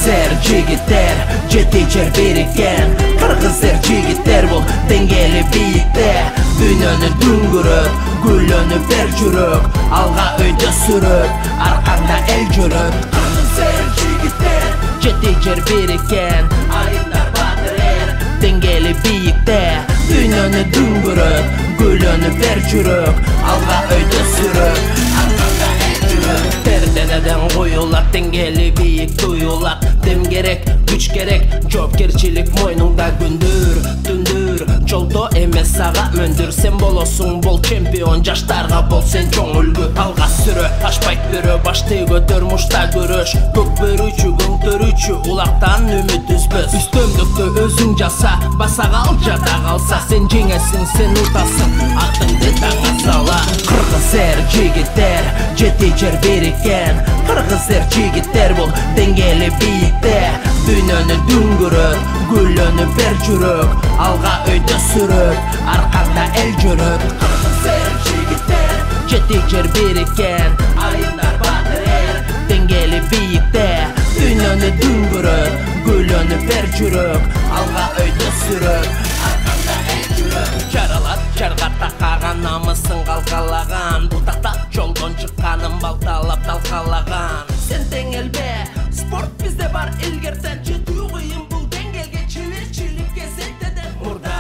er jigitler, жети жер birikкен. Kırgız er jigitler bul dengeli biyikte. Dünyönü düngürüp, gülönüp ver jürük. Alga öйдө sürüp, arkanda el jürüp. Kırgız er jigitler, жети жер birikкен. Ayınlar batır er, dengeli biyikte. Dünyönü düngürüp, gülönüp ver jürük. Alga öйдө sürüp, arkanda el jürüp. Perdeneden koyulak, dengeli biyik duyulak. Dem gerek, güç gerek, жоопкерчилик мойнуңда күндүр, түндүр. Жолдо эмес сага мөндүр, сен болосуң бол чемпион, жаштарга бол сен чоң үлгү. Алга сүрө, ашпайт бирөө, башты көтөр мушта күрөш. Көк берүүчү, көңтөрүүчү, улактан үмүт үзбөс. Үстөмдүктү өзүң жаса, баса кал жада калса. Сен жеңесиң, сен утасың, атыңды таңа сала. Кыргыз эр жигиттер, жети жер birikкен. Кыргыз эр жигиттер бул деңгели бийикте. Dünyönü düngürüp, gülönüp ver jürük. Alga öйдө sürüp, arkanda el jürüp. Kırgız er jigitler, жети жер birikкен. Ayınlar batır er, dengeli biyikte. Dünyönü düngürüp, gülönüp ver jürük. Alga öйдө sürüp, arkanda el jürüp. Жаралат, жарга такаган, намысын калкалаган. Бутакта жолдон чыкканын балталап талкалаган. Сен теңелбе, спорт бизде бар илгертен. Жетүү кыйын бул деңгелге, чеберчиликке сентеден. Мурда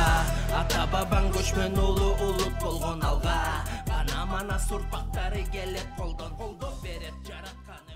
ата бабаң көчмөн улуу улут болгон алга. Ана мана сурпактары келет колдон, колдоп берет жаратканы.